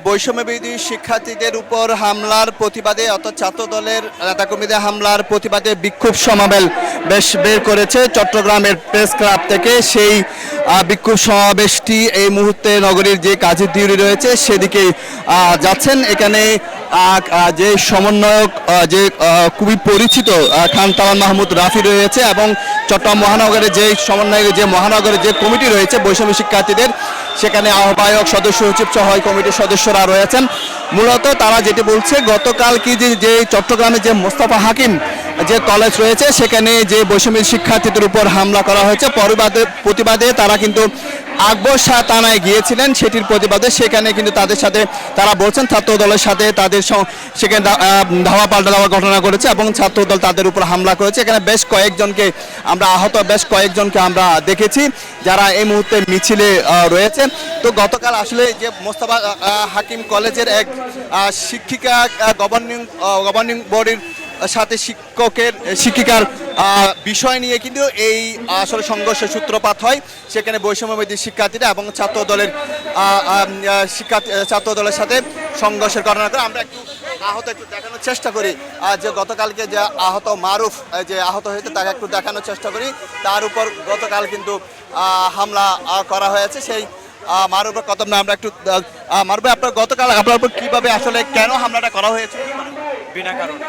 বৈষম্য বিরোধী শিক্ষার্থীদের উপর হামলার প্রতিবাদে অর্থাৎ ছাত্র দলের নেতাকর্মীদের হামলার প্রতিবাদে বিক্ষোভ সমাবেশ বের করেছে চট্টগ্রামের প্রেস ক্লাব থেকে। সেই বিক্ষোভ সমাবেশটি এই মুহূর্তে নগরীর যে কাজের দিউরি রয়েছে সেদিকেই যাচ্ছেন। এখানে যে সমন্বয়ক যে খুবই পরিচিত খান তাওয়ান মাহমুদ রাফি রয়েছে এবং চট্টগ্রাম মহানগরের যে সমন্বয়ক যে মহানগরের যে কমিটি রয়েছে বৈষম্য শিক্ষার্থীদের, সেখানে আহ্বায়ক সদস্য সচিব সহ কমিটির সদস্যরা রয়েছেন। মূলত তারা যেটি বলছে, গতকাল কি যে চট্টগ্রামে যে মোস্তফা হাকিম যে কলেজ রয়েছে সেখানে যে বৈষম্য শিক্ষার্থীদের উপর হামলা করা হয়েছে, প্রতিবাদে তারা কিন্তু আকবর শাহ থানায় গিয়েছিলেন। সেটির প্রতিবাদে সেখানে কিন্তু তাদের সাথে তারা বলছেন ছাত্র দলের সাথে তাদের সেখানে ধাওয়া পাল্টা দেওয়ার ঘটনা করেছে এবং ছাত্র দল তাদের উপর হামলা করেছে। এখানে বেশ কয়েকজনকে আমরা দেখেছি যারা এই মুহূর্তে মিছিলে রয়েছে। তো গতকাল আসলে যে মোস্তফা হাকিম কলেজের এক শিক্ষিকা গভর্নিং বডির সাথে শিক্ষিকার বিষয় নিয়ে কিন্তু এই আসলে সংঘর্ষের সূত্রপাত হয়। সেখানে বৈষম্যবিরোধী শিক্ষার্থীরা এবং ছাত্র দলের সাথে সংঘর্ষের ঘটনা করে। আমরা একটু দেখানোর চেষ্টা করি যে গতকালকে যে আহত মারুফ যে আহত হয়েছে তাকে একটু দেখানোর চেষ্টা করি। তার উপর গতকাল কিন্তু হামলা করা হয়েছে। সেই মারুফের কথা আমরা একটু মারুফ, আপনার গতকাল আপনার উপর কিভাবে আসলে কেন হামলাটা করা হয়েছে? বিনা কারণে,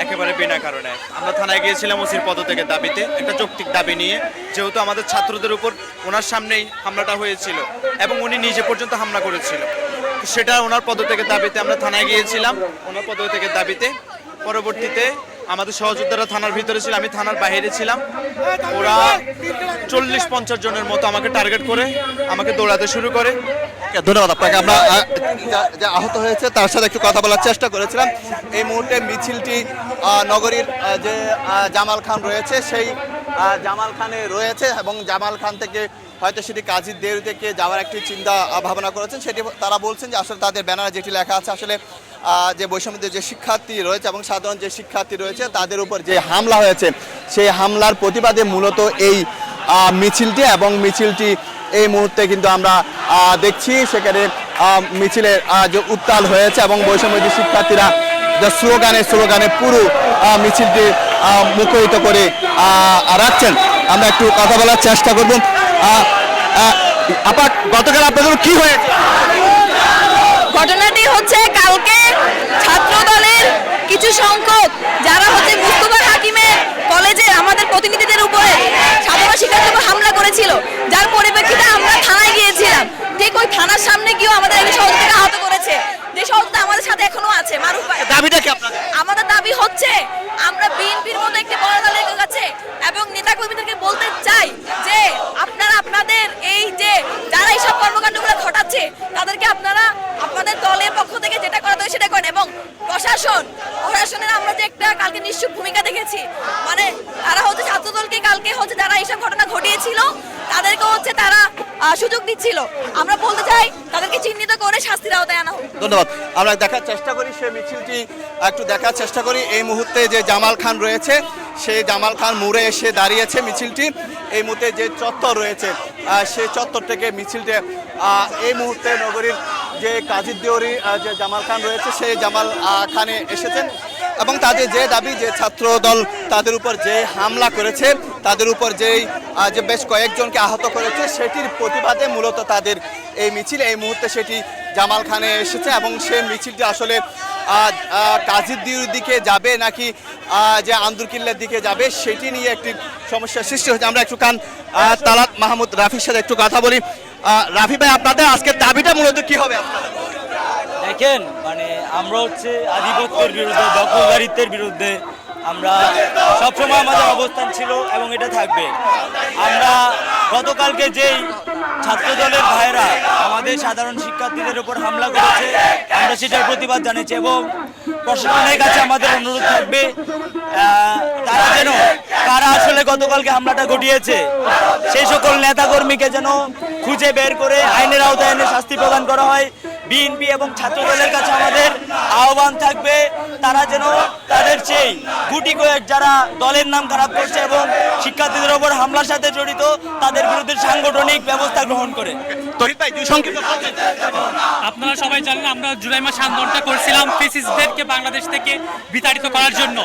একেবারে বিনা কারণে আমরা থানায় গিয়েছিলাম ওসির পদত্যাগের দাবিতে, একটা যৌক্তিক দাবি নিয়ে। যেহেতু আমাদের ছাত্রদের উপর ওনার সামনেই হামলাটা হয়েছিল এবং উনি নিজে পর্যন্ত হামলা করেছিল, তো সেটা ওনার পদত্যাগের দাবিতে আমরা থানায় গিয়েছিলাম, ওনার পদত্যাগের দাবিতে। পরবর্তীতে আমাদের সহযোদ্ধারা থানার ভিতরে ছিল, আমি থানার বাইরে ছিলাম। ওরা 40-50 জনের মতো আমাকে টার্গেট করে আমাকে দৌড়াতে শুরু করে। ধন্যবাদ আপনাকে। আমরা যে আহত হয়েছে তার সাথে একটু কথা বলার চেষ্টা করেছিলাম। এই মুহূর্তে মিছিলটি নগরীর যে জামাল খান রয়েছে সেই জামাল খানে রয়েছে এবং জামাল খান থেকে হয়তো সেটি কাজীর দেউরি থেকে যাওয়ার একটি চিন্তা ভাবনা করেছেন। সেটি তারা বলছেন যে আসলে তাদের ব্যানারে যেটি লেখা আছে আসলে যে বৈষম্যদের যে শিক্ষার্থী রয়েছে এবং সাধারণ যে শিক্ষার্থী রয়েছে তাদের উপর যে হামলা হয়েছে সেই হামলার প্রতিবাদে মূলত এই মিছিলটি এবং মিছিলটি এই মুহূর্তে কিন্তু আমরা দেখছি সেখানে মিছিলের যে উত্তাল হয়েছে এবং বৈষম্যদের শিক্ষার্থীরা যে স্লোগানে পুরো মিছিলটি মুখরিত করে রাখছেন। আমরা একটু কথা বলার চেষ্টা করব। আপা, গতকাল আপনাদের কি হয়েছে? ঘটনাটি হচ্ছে কালকে ছাত্র দলের কিছু সংখ্যক যারা মুস্তফা হাকিমের কলেজে আমাদের প্রতিনিধিদের উপরে সাধারণ শিক্ষার্থীর উপর হামলা করেছিল, যার পরিপ্রেক্ষিতে আমরা থানায় গিয়েছিলাম। ঠিক ওই থানার সামনে গিয়েও আমাদের একজন সহযোগীকে আহত করেছে, যে সহযোগিতা আমাদের সাথে এখনো আছে। মারুফ ভাই, দাবিটা কি আপনাদের? আমাদের দাবি হচ্ছে আমরা বিএনপির মতো একটি বড় দলের কাছে এবং নেতাকর্মীদেরকে বলতে চাই যে আপনারা আপনাদের এই যে যারা এইসব কর্মকাণ্ডগুলো ঘটাচ্ছে তাদেরকে আপনারা আপনাদের দলের পক্ষ থেকে যেটা করা দরকার সেটা করেন। এবং প্রশাসনের আমরা যে একটা কালকে নিশ্চুপ ভূমিকা দেখেছি, মানে তারা ছাত্র দলকে কালকে যারা এইসব ঘটনা ঘটিয়েছিল তাদেরকে তারা সুযোগ দিচ্ছিল। আমরা বলতে চাই তাদেরকে চিহ্নিত করে শাস্তির আওতায় আনা হোক। ধন্যবাদ। আমরা দেখার চেষ্টা করি সেই মিছিলটি একটু দেখার চেষ্টা করি। এই মুহূর্তে যে জামাল খান রয়েছে সেই জামাল খান মোড়ে এসে দাঁড়িয়েছে মিছিলটি। এই মুহূর্তে যে চত্বর রয়েছে সেই চত্বর থেকে মিছিলটি এই মুহূর্তে নগরীর যে কাজীর দেউরি যে জামাল খান রয়েছে সেই জামাল খানে এসেছেন এবং তাদের যে দাবি যে ছাত্র দল তাদের উপর যে হামলা করেছে, তাদের উপর যে বেশ কয়েকজনকে আহত করেছে সেটির প্রতিবাদে মূলত তাদের এই মিছিল। এই মুহূর্তে সেটি জামাল খানে এসেছে এবং সেই মিছিলটি আসলে কাজীর দেউরির দিকে যাবে নাকি যে আন্দরকিল্লার দিকে যাবে সেটি নিয়ে একটি সমস্যার সৃষ্টি হয়েছে। আমরা একটু তালাত মাহমুদ রাফির সাথে একটু কথা বলি। রাফি ভাই, আপনাদের আজকের দাবিটা মূলত কি হবে? দেখেন, মানে আমরা আধিপত্যের বিরুদ্ধে, দখলদারিত্বের বিরুদ্ধে আমরা সবসময় আমাদের অবস্থান ছিল এবং এটা থাকবে। আমরা গতকালকে যেই ছাত্র দলের ভাইরা আমাদের সাধারণ শিক্ষার্থীদের উপর হামলা করেছে আমরা সেটার প্রতিবাদ জানিয়েছি এবং প্রশাসনের কাছে আমাদের অনুরোধ থাকবে তারা যেন কারা আসলে গতকালকে হামলাটা ঘটিয়েছে সেই সকল নেতাকর্মীকে যেন খুঁজে বের করে আইনের আওতায় এনে শাস্তি প্রদান করা হয় বিএনপি এবং ছাত্রদলের কাছে আমাদের আহ্বান থাকবে, তারা যেন তাদের সেই গুটি কয়েক যারা দলের নাম খারাপ করছে এবং শিক্ষার্থীদের ওপর হামলার সাথে জড়িত তাদের বিরুদ্ধে সাংগঠনিক ব্যবস্থা গ্রহণ করে। তহিদ ভাই, দুই সংক্ষিপ্ত আপনারা সবাই জানেন আমরা জুলাই মাসে আন্দোলনটা করছিলাম ফেসিস্টদেরকে বাংলাদেশ থেকে বিতাড়িত করার জন্য।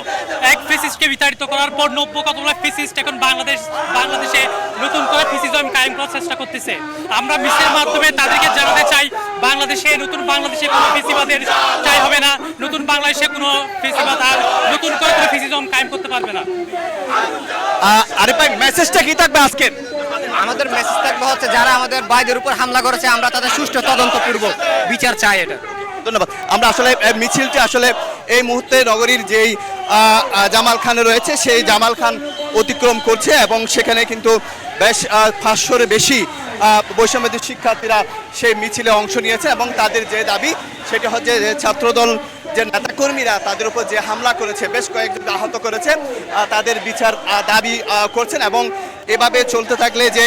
এক ফেসিস্টকে বিতাড়িত করার পর 90 কতগুলো ফেসিস্ট এখন বাংলাদেশে নতুন করে ফেসিজম কায়েম করার চেষ্টা করতেছে। আমরা মিছিলের মাধ্যমে তাদেরকে জানাতে চাই নতুন বাংলাদেশে কোনো ফেসিবাদের চাই হবে না, নতুন বাংলাদেশে কোনো ফেসিবাদ আর নতুন করে কোনো ফেসিজম কায়েম করতে পারবে না। আরে ভাই, মেসেজটা কি থাকবে আজকে? আমাদের মেসেজ থাকবে হচ্ছে যারা আমাদের ভাইদের উপর হামলা করেছে আমরা তাদের সুষ্ঠু তদন্তপূর্বক বিচার চাই। এটা ধন্যবাদ। আমরা আসলে মিছিলটি আসলে এই মুহূর্তে নগরীর যেই জামাল খান রয়েছে সেই জামাল খান অতিক্রম করছে এবং সেখানে কিন্তু বেশ 500-এর বেশি বৈষম্যবিরোধী শিক্ষার্থীরা সেই মিছিলে অংশ নিয়েছে এবং তাদের যে দাবি সেটা হচ্ছে যে ছাত্রদল যে নেতাকর্মীরা তাদের উপর যে হামলা করেছে, বেশ কয়েকজন আহত করেছে, তাদের বিচার দাবি করছেন। এবং এভাবে চলতে থাকলে যে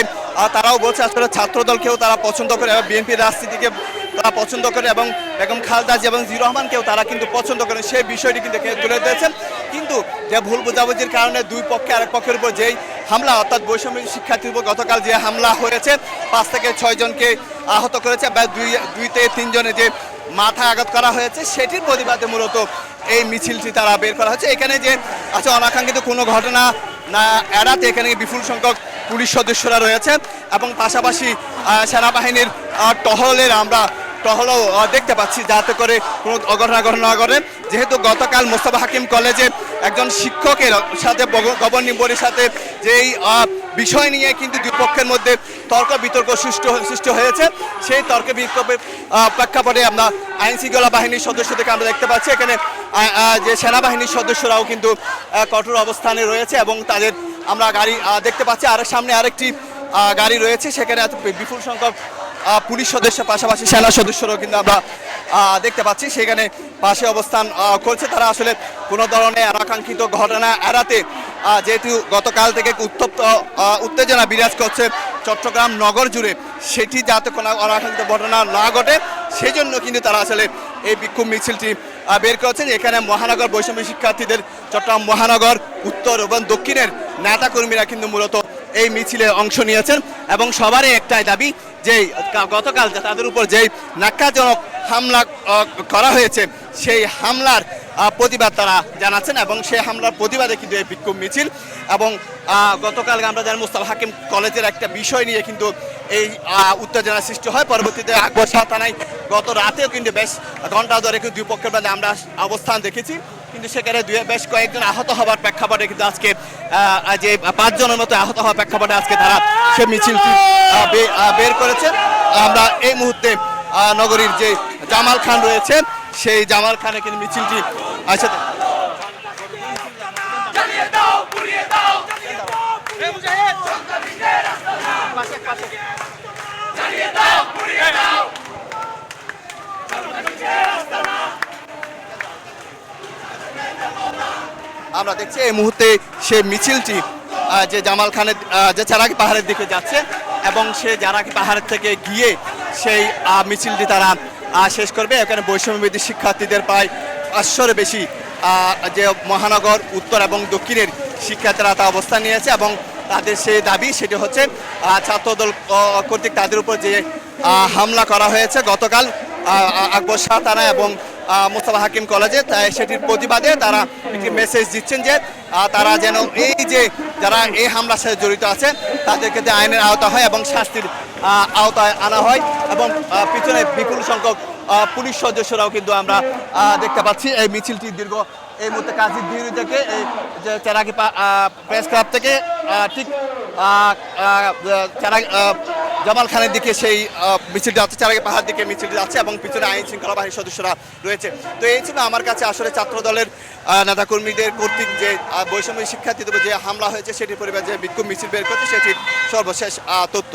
তারাও বলছে আসলে ছাত্রদলকেও তারা পছন্দ করে এবং বিএনপির রাজনীতিকে তারা পছন্দ করে এবং বেগম খালেদা জিয়া এবং জিয়া রহমানকেও তারা কিন্তু পছন্দ করে, সেই বিষয়টি কিন্তু তুলে দিয়েছেন। কিন্তু যে ভুল বোঝাবুঝির কারণে দুই পক্ষে আরেক পক্ষের উপর যেই হামলা, অর্থাৎ বৈষম্য শিক্ষার্থীর উপর গতকাল যে হামলা হয়েছে 5 থেকে 6 জনকে আহত করেছে বা 2 থেকে 3 জনের যে মাথা আঘাত করা হয়েছে সেটির প্রতিবাদে মূলত এই মিছিলটি তারা বের করা হচ্ছে। এখানে যে আছে অনাকাঙ্ক্ষিত কোনো ঘটনা না এড়াতে এখানে বিপুল সংখ্যক পুলিশ সদস্যরা রয়েছে এবং পাশাপাশি সেনাবাহিনীর টহলও দেখতে পাচ্ছি যাতে করে কোনো অঘটনা না ঘটে। যেহেতু গতকাল মোস্তফা হাকিম কলেজে একজন শিক্ষকের সাথে গভর্নিং বডির সাথে যেই বিষয় নিয়ে কিন্তু দুই পক্ষের মধ্যে তর্ক বিতর্ক সৃষ্টি হয়েছে, সেই তর্ক বিতর্কের প্রেক্ষাপটে আমরা আইন শৃঙ্খলা বাহিনীর সদস্যদেরকে আমরা দেখতে পাচ্ছি এখানে যে সেনাবাহিনীর সদস্যরাও কিন্তু কঠোর অবস্থানে রয়েছে এবং তাদের আমরা গাড়ি দেখতে পাচ্ছি। আর সামনে আরেকটি গাড়ি রয়েছে, সেখানে বিপুল সংখ্যক পুলিশ সদস্য পাশাপাশি সেনা সদস্যরাও কিন্তু আমরা দেখতে পাচ্ছি সেখানে পাশে অবস্থান করছে। তারা আসলে কোনো ধরনের অনাকাঙ্ক্ষিত ঘটনা এড়াতে, যেহেতু গতকাল থেকে উত্তেজনা বিরাজ করছে চট্টগ্রাম নগর জুড়ে, সেটি যাতে কোনো অনাকাঙ্ক্ষিত ঘটনা না ঘটে সেই জন্য কিন্তু তারা আসলে এই বিক্ষোভ মিছিলটি বের করেছেন। এখানে মহানগর বৈষম্য শিক্ষার্থীদের, চট্টগ্রাম মহানগর উত্তর এবং দক্ষিণের নেতাকর্মীরা কিন্তু মূলত এই মিছিলে অংশ নিয়েছেন এবং সবারই একটাই দাবি যে গতকাল তাদের উপর যেই ন্যাক্কারজনক হামলা করা হয়েছে সেই হামলার প্রতিবাদ তারা জানাচ্ছেন এবং সেই হামলার প্রতিবাদে কিন্তু এই বিক্ষোভ মিছিল। এবং গতকাল আমরা জানি মোস্তফা হাকিম কলেজের একটা বিষয় নিয়ে কিন্তু এই উত্তেজনা সৃষ্টি হয়। পরবর্তীতে আকবর শাহ থানায় গত রাতেও কিন্তু বেশ ঘন্টা ধরে কিন্তু দুই পক্ষের মধ্যে আমরা অবস্থান দেখেছি, কিন্তু সেখানে বেশ কয়েকজন আহত হওয়ার প্রেক্ষাপটে কিন্তু আজকে যে 5 জনের মতো আহত হওয়ার প্রেক্ষাপটে আজকে তারা সে মিছিলটি বের করেছে। আমরা এই মুহূর্তে নগরীর যে জামাল খান রয়েছে সেই জামাল খানে কিন্তু মিছিলটি আছে। আমরা দেখছি এই মুহূর্তে সেই মিছিলটি যে জামাল খানের যে চারাকি পাহাড়ের দিকে যাচ্ছে এবং সে চারাকি পাহাড়ের থেকে গিয়ে সেই মিছিলটি তারা শেষ করবে। এখানে বৈষম্যবিরোধী শিক্ষার্থীদের প্রায় 500-এর বেশি যে মহানগর উত্তর এবং দক্ষিণের শিক্ষার্থীরা তা অবস্থান নিয়েছে এবং তাদের সেই দাবি সেটি হচ্ছে ছাত্রদল কর্তৃক তাদের উপর যে হামলা করা হয়েছে গতকাল আকবর শাহ থানা এবং মোস্তফা হাকিম কলেজে, তাই সেটির প্রতিবাদে তারা একটি মেসেজ দিচ্ছেন যে তারা যেন এই যে যারা এই হামলার সাথে জড়িত আছে তাদেরকে যে আইনের আওতা হয় এবং শাস্তির আওতায় আনা হয়। এবং পিছনে বিপুল সংখ্যক পুলিশ সদস্যরাও কিন্তু আমরা দেখতে পাচ্ছি। এই মিছিলটি দীর্ঘ এই মুহূর্তে কাজীর ডিউরি থেকে এই যে চারাকি প্রেস ক্লাব থেকে ঠিক জামাল খানের দিকে সেই মিছিলটি যাচ্ছে, চারাকি পাহাড় দিকে মিছিলটি যাচ্ছে এবং পিছনে আইন শৃঙ্খলা বাহিনীর সদস্যরা রয়েছে। তো এই ছিল আমার কাছে আসলে ছাত্র দলের নেতাকর্মীদের কর্তৃক যে বৈষম্য শিক্ষার্থীদের যে হামলা হয়েছে সেটির পরিবার যে বিক্ষোভ মিছিল বের করছে সেটির সর্বশেষ তথ্য।